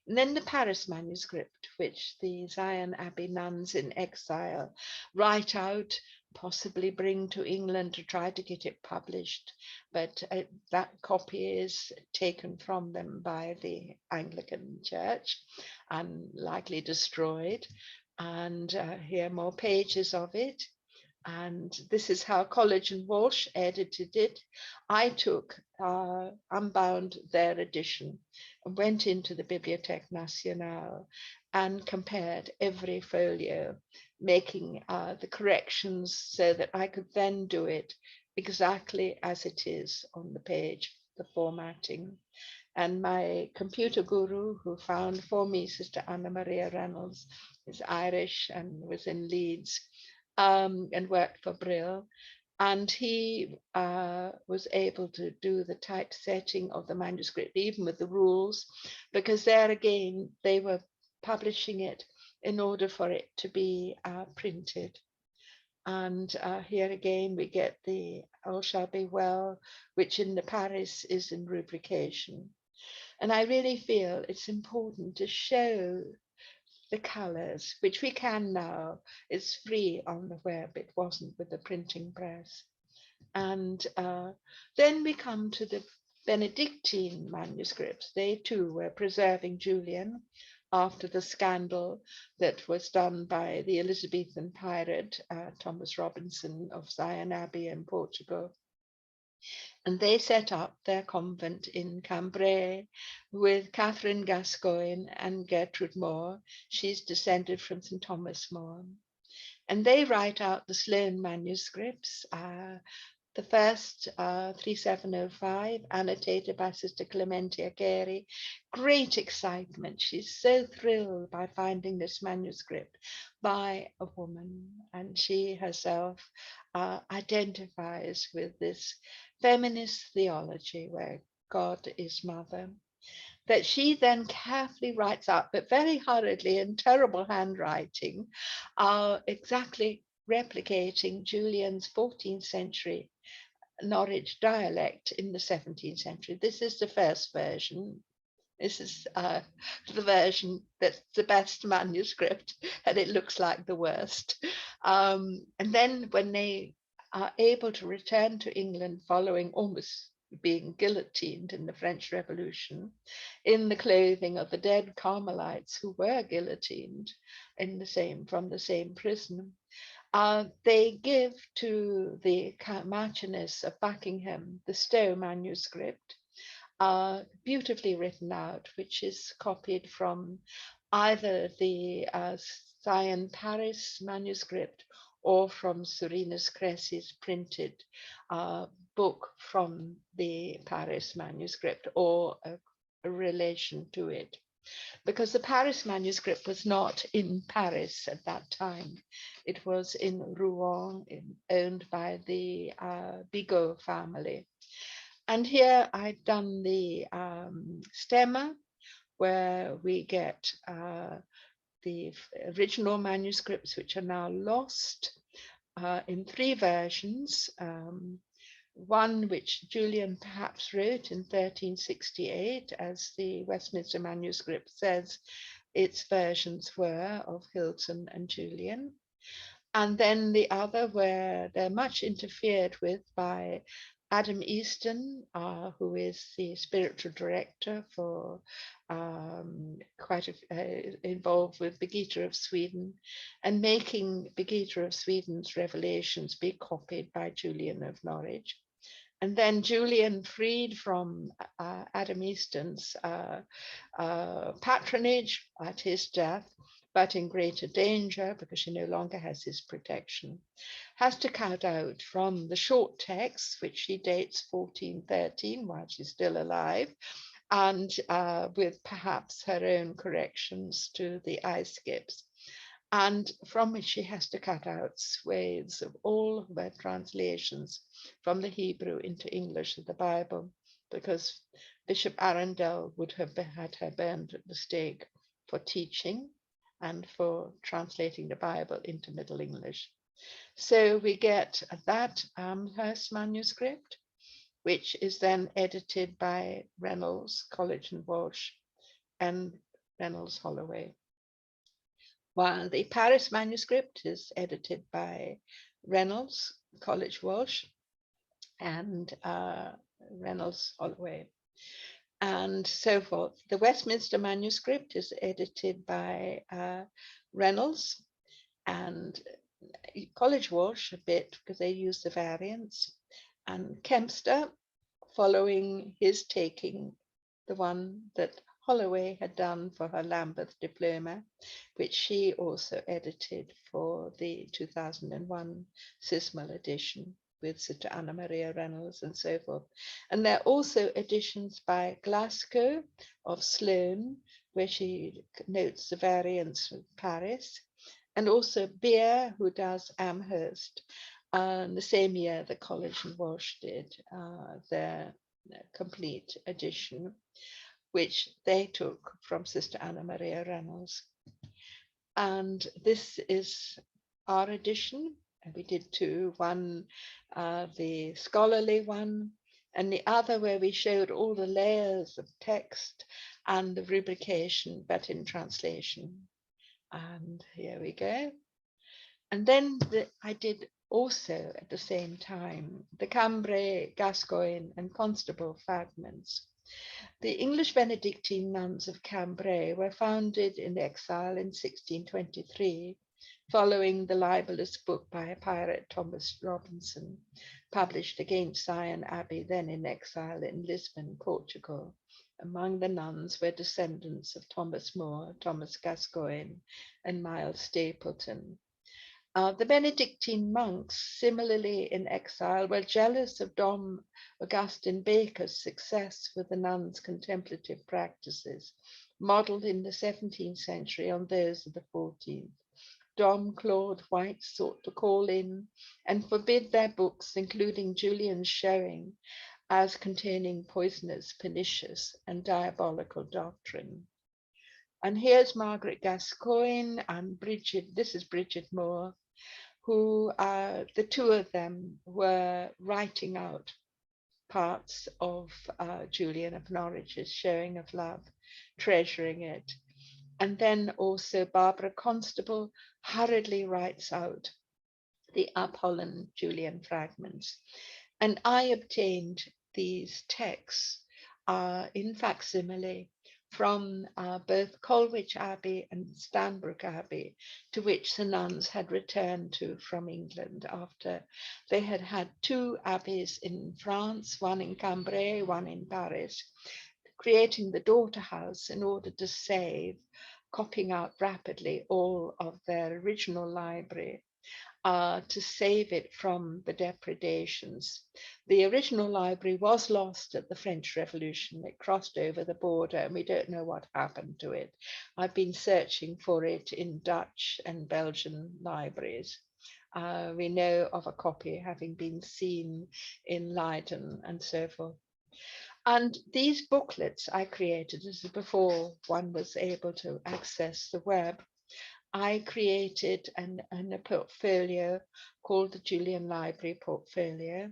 And then the Paris manuscript, which the Zion Abbey nuns in exile write out, possibly bring to England to try to get it published, but that copy is taken from them by the Anglican Church and likely destroyed. And here are more pages of it. And this is how College and Walsh edited it. I took unbound their edition and went into the Bibliothèque Nationale and compared every folio, making the corrections so that I could then do it exactly as it is on the page, the formatting. And my computer guru, who found for me Sister Anna Maria Reynolds, is Irish and was in Leeds, and worked for Brill. And he was able to do the typesetting of the manuscript, even with the rules, because there again, they were publishing it in order for it to be printed. And here again, we get the All Shall Be Well, which in the Paris is in rubrication. And I really feel it's important to show the colours, which we can now. It's free on the web. It wasn't with the printing press. And then we come to the Benedictine manuscripts. They too were preserving Julian after the scandal that was done by the Elizabethan pirate Thomas Robinson of Zion Abbey in Portugal. And they set up their convent in Cambrai with Catherine Gascoigne and Gertrude More. She's descended from St. Thomas More. And they write out the Sloane manuscripts. The first, 3705, annotated by Sister Clementia Carey. Great excitement. She's so thrilled by finding this manuscript by a woman, and she herself identifies with this feminist theology where God is mother, that she then carefully writes up, but very hurriedly in terrible handwriting, exactly replicating Julian's 14th century Norwich dialect in the 17th century. This is the first version. This is the version that's the best manuscript, and it looks like the worst. And then when they are able to return to England following almost being guillotined in the French Revolution, in the clothing of the dead Carmelites who were guillotined from the same prison, they give to the Marchioness of Buckingham the Stowe manuscript, beautifully written out, which is copied from either the Sion Paris manuscript or from Serenus Cressy's printed book from the Paris manuscript, or a relation to it, because the Paris manuscript was not in Paris at that time. It was in Rouen, owned by the Bigot family. And here I've done the stemma, where we get the original manuscripts, which are now lost, in 3 versions. One which Julian perhaps wrote in 1368, as the Westminster manuscript says its versions were, of Hilton and Julian. And then the other where they're much interfered with by Adam Easton, who is the spiritual director for involved with Birgitta of Sweden, and making Birgitta of Sweden's revelations be copied by Julian of Norwich. And then Julian, freed from Adam Easton's patronage at his death, but in greater danger because she no longer has his protection, has to cut out from the short text, which she dates 1413 while she's still alive, and with perhaps her own corrections to the eye skips, and from which she has to cut out swathes of all of her translations from the Hebrew into English of the Bible, because Bishop Arundel would have had her burned at the stake for teaching and for translating the Bible into Middle English. So we get that Amherst manuscript, which is then edited by Reynolds, College and Walsh, and Reynolds Holloway, while the Paris manuscript is edited by Reynolds, College Walsh, and Reynolds Holloway, and so forth. The Westminster manuscript is edited by Reynolds and College Walsh a bit, because they use the variants, and Kempster, following his taking the one that Holloway had done for her Lambeth diploma, which she also edited for the 2001 Sismal edition with Sister Anna Maria Reynolds and so forth. And there are also editions by Glasgow of Sloane, where she notes the variants with Paris, and also Beer, who does Amherst, the same year that College and Walsh did their complete edition, which they took from Sister Anna Maria Reynolds. And this is our edition. And we did 2, one, the scholarly one, and the other where we showed all the layers of text and the rubrication, but in translation. And here we go. And then I did also at the same time the Cambrai, Gascoigne, and Constable fragments. The English Benedictine nuns of Cambrai were founded in exile in 1623, following the libelous book by a pirate Thomas Robinson, published against Sion Abbey, then in exile in Lisbon, Portugal. Among the nuns were descendants of Thomas More, Thomas Gascoigne, and Miles Stapleton. The Benedictine monks, similarly in exile, were jealous of Dom Augustin Baker's success with the nuns' contemplative practices, modelled in the 17th century on those of the 14th. Dom Claude White sought to call in and forbid their books, including Julian's Showing, as containing poisonous, pernicious, and diabolical doctrine. And here's Margaret Gascoigne and Bridget, this is Bridget Moore, who the two of them were writing out parts of Julian of Norwich's Showing of Love, treasuring it. And then also Barbara Constable hurriedly writes out the Upholland Julian fragments. And I obtained these texts in facsimile from both Colwich Abbey and Stanbrook Abbey, to which the nuns had returned to from England after they had had two abbeys in France, one in Cambrai, one in Paris, creating the daughter house in order to save, copying out rapidly all of their original library to save it from the depredations. The original library was lost at the French Revolution. It crossed over the border and we don't know what happened to it. I've been searching for it in Dutch and Belgian libraries. We know of a copy having been seen in Leiden and so forth. And these booklets I created, this is before one was able to access the web. I created a portfolio called the Julian Library Portfolio,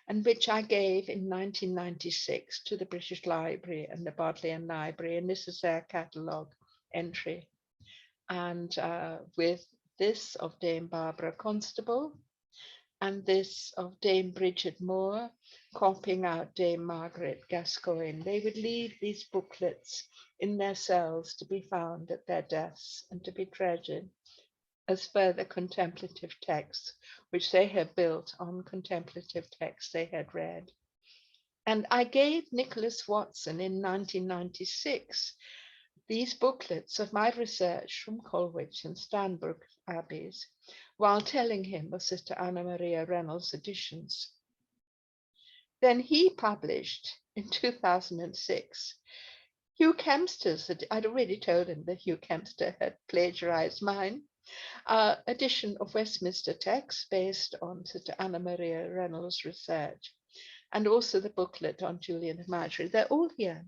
and which I gave in 1996 to the British Library and the Bodleian Library, and this is their catalogue entry. And with this of Dame Barbara Constable, and this of Dame Bridget Moore, copying out Dame Margaret Gascoigne. They would leave these booklets in their cells to be found at their deaths and to be treasured as further contemplative texts, which they had built on contemplative texts they had read. And I gave Nicholas Watson in 1996 these booklets of my research from Colwich and Stanbrook Abbeys, while telling him of Sister Anna Maria Reynolds' editions. Then he published in 2006 Hugh Kempster's, I'd already told him that Hugh Kempster had plagiarized mine, edition of Westminster texts based on Sister Anna Maria Reynolds' research, and also the booklet on Julian of Margery. They're all here.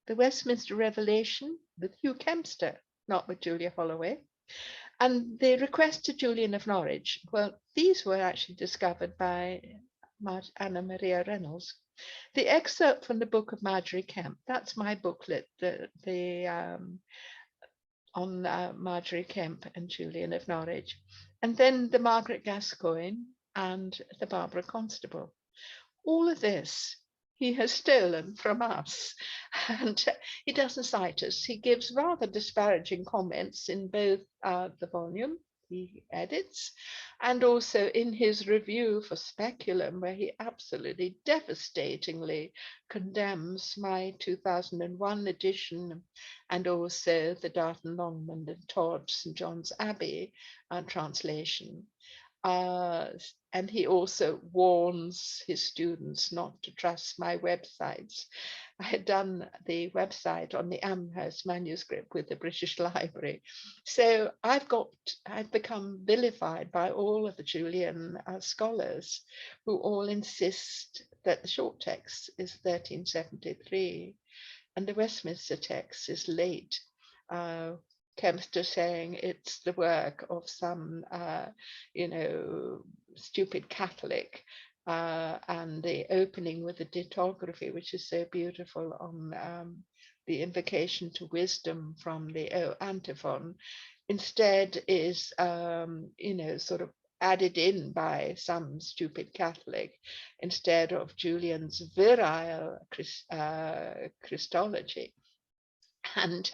The Westminster Revelation with Hugh Kempster, not with Julia Holloway. And the request to Julian of Norwich, well, these were actually discovered by Anna Maria Reynolds. The excerpt from the book of Margery Kemp, that's my booklet, on Margery Kemp and Julian of Norwich. And then the Margaret Gascoigne and the Barbara Constable. All of this he has stolen from us, and he doesn't cite us. He gives rather disparaging comments in both the volume he edits and also in his review for Speculum, where he absolutely devastatingly condemns my 2001 edition and also the Darton Longman and Todd St John's Abbey translation. And he also warns his students not to trust my websites. I had done the website on the Amherst manuscript with the British Library. So I've become vilified by all of the Julian scholars who all insist that the short text is 1373 and the Westminster text is late. Kempster saying it's the work of some, stupid Catholic, and the opening with the ditography, which is so beautiful on the invocation to wisdom from the antiphon, instead is, sort of added in by some stupid Catholic instead of Julian's virile Christology. And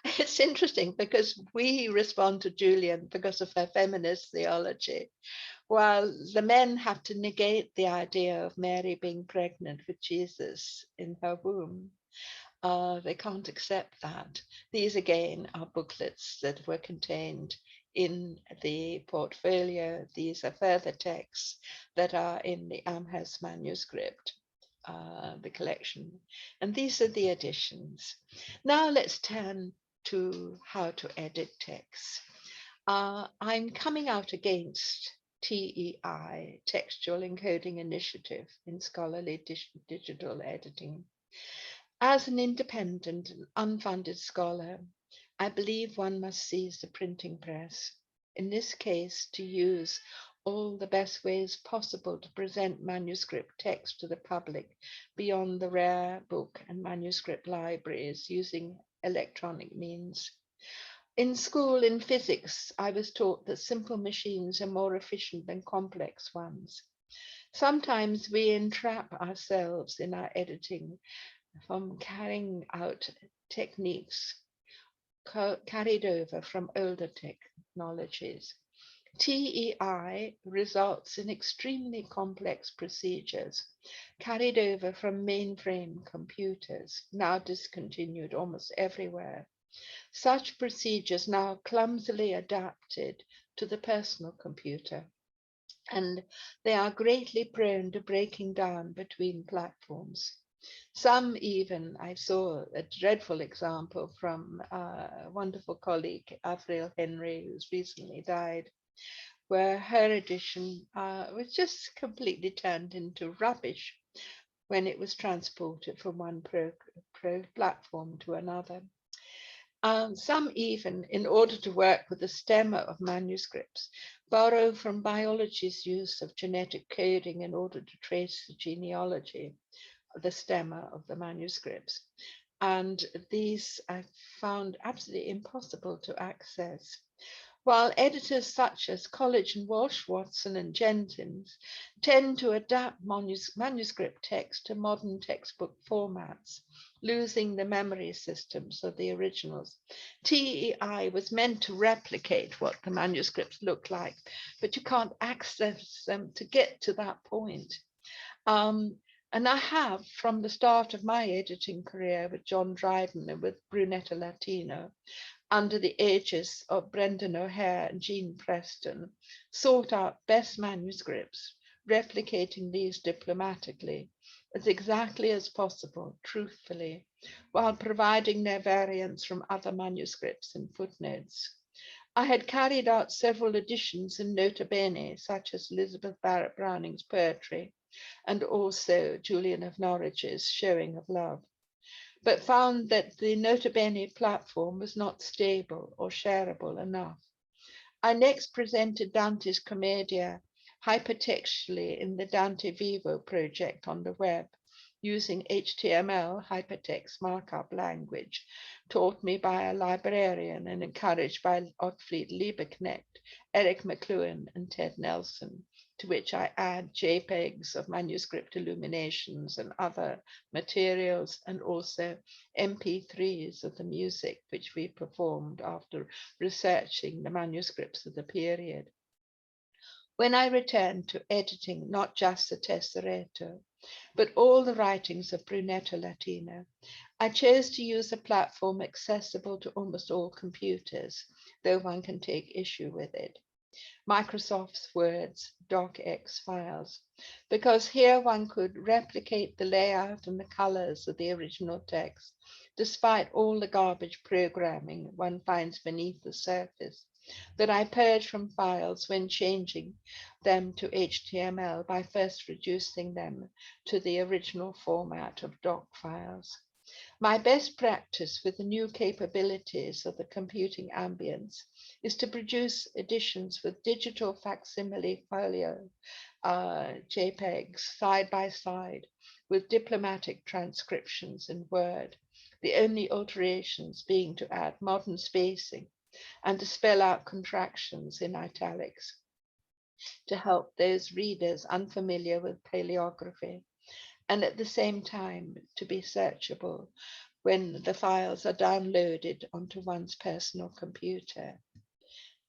it's interesting because we respond to Julian because of her feminist theology, while the men have to negate the idea of Mary being pregnant with Jesus in her womb. They can't accept that. These again are booklets that were contained in the portfolio. These are further texts that are in the Amherst manuscript, the collection. And these are the editions. Now let's turn to how to edit texts. I'm coming out against TEI, Textual Encoding Initiative, in scholarly digital editing. As an independent and unfunded scholar, I believe one must seize the printing press, in this case to use all the best ways possible to present manuscript text to the public beyond the rare book and manuscript libraries using electronic means. In school, in physics, I was taught that simple machines are more efficient than complex ones. Sometimes we entrap ourselves in our editing from carrying out techniques carried over from older technologies. TEI results in extremely complex procedures carried over from mainframe computers, now discontinued almost everywhere. Such procedures now clumsily adapted to the personal computer, and they are greatly prone to breaking down between platforms. Some even, I saw a dreadful example from a wonderful colleague, Avril Henry, who's recently died, where her edition was just completely turned into rubbish when it was transported from one platform to another. Some even, in order to work with the stemma of manuscripts, borrow from biology's use of genetic coding in order to trace the genealogy of the stemma of the manuscripts. And these I found absolutely impossible to access. While editors such as College and Walsh, Watson and Jenkins tend to adapt manuscript text to modern textbook formats, losing the memory systems of the originals. TEI was meant to replicate what the manuscripts look like, but you can't access them to get to that point. And I have, from the start of my editing career with John Dryden and with Brunetta Latino, under the aegis of Brendan O'Hare and Jean Preston, sought out best manuscripts, replicating these diplomatically, as exactly as possible, truthfully, while providing their variants from other manuscripts and footnotes. I had carried out several editions in nota bene, such as Elizabeth Barrett Browning's poetry, and also Julian of Norwich's Showing of Love, but found that the nota bene platform was not stable or shareable enough. I next presented Dante's Commedia hypertextually in the Dante Vivo project on the web, using HTML hypertext markup language, taught me by a librarian and encouraged by Ottfried Liebknecht, Eric McLuhan, and Ted Nelson, to which I add JPEGs of manuscript illuminations and other materials, and also MP3s of the music which we performed after researching the manuscripts of the period. When I returned to editing not just the Tesseretto, but all the writings of Brunetta Latino, I chose to use a platform accessible to almost all computers, though one can take issue with it. Microsoft's Word's docx files, because here one could replicate the layout and the colors of the original text, despite all the garbage programming one finds beneath the surface, that I purge from files when changing them to HTML by first reducing them to the original format of doc files. My best practice with the new capabilities of the computing ambience is to produce editions with digital facsimile folio JPEGs side by side with diplomatic transcriptions in Word, the only alterations being to add modern spacing and to spell out contractions in italics to help those readers unfamiliar with paleography, and at the same time to be searchable when the files are downloaded onto one's personal computer.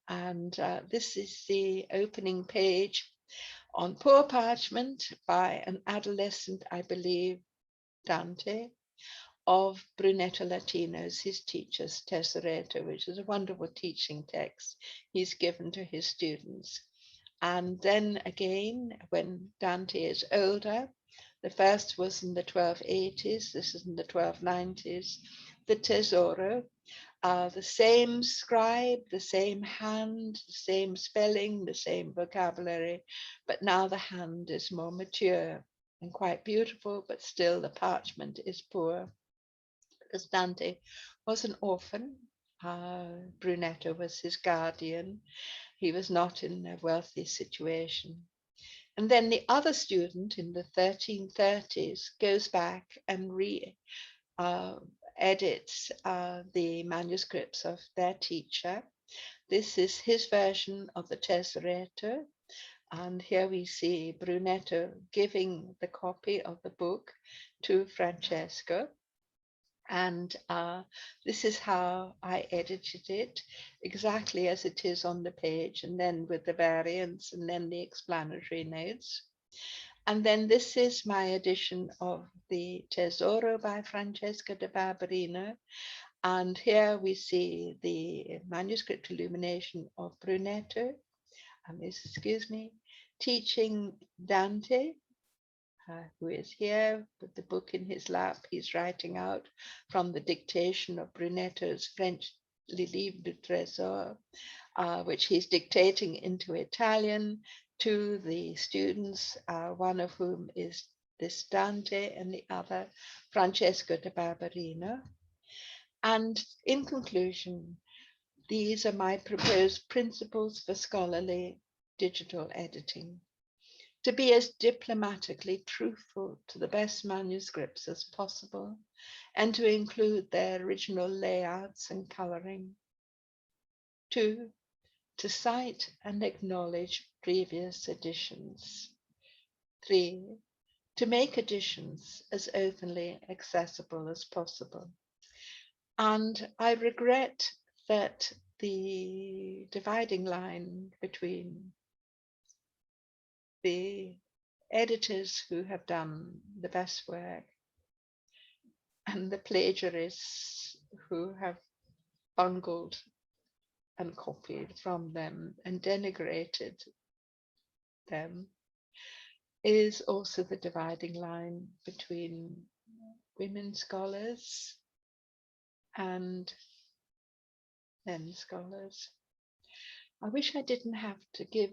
And this is the opening page on poor parchment by an adolescent, I believe, Dante, of Brunetto Latino's, his teacher's Tesoretto, which is a wonderful teaching text he's given to his students. And then again, when Dante is older, the first was in the 1280s, this is in the 1290s, the Tesoro, the same scribe, the same hand, the same spelling, the same vocabulary, but now the hand is more mature and quite beautiful, but still the parchment is poor. Because Dante was an orphan, Brunetto was his guardian, he was not in a wealthy situation. And then the other student in the 1330s goes back and edits the manuscripts of their teacher. This is his version of the Tesoretto. And here we see Brunetto giving the copy of the book to Francesco. And this is how I edited it, exactly as it is on the page, and then with the variants and then the explanatory notes. And then this is my edition of the Tesoro by Francesca de Barberino. And here we see the manuscript illumination of Brunetto, and this, excuse me, teaching Dante, who is here with the book in his lap. He's writing out from the dictation of Brunetto's French Le Livre du Trésor, which he's dictating into Italian to the students, one of whom is this Dante and the other Francesco de Barberino. And in conclusion, these are my proposed principles for scholarly digital editing: to be as diplomatically truthful to the best manuscripts as possible, and to include their original layouts and coloring. 2, to cite and acknowledge previous editions. 3, to make editions as openly accessible as possible. And I regret that the dividing line between the editors who have done the best work and the plagiarists who have bungled and copied from them and denigrated them is also the dividing line between women scholars and men scholars. I wish I didn't have to give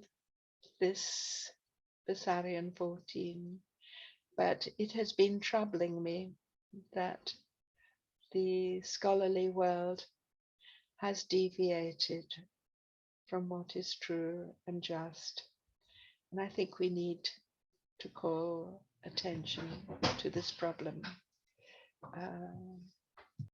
this Bessarion14, but it has been troubling me that the scholarly world has deviated from what is true and just. And I think we need to call attention to this problem.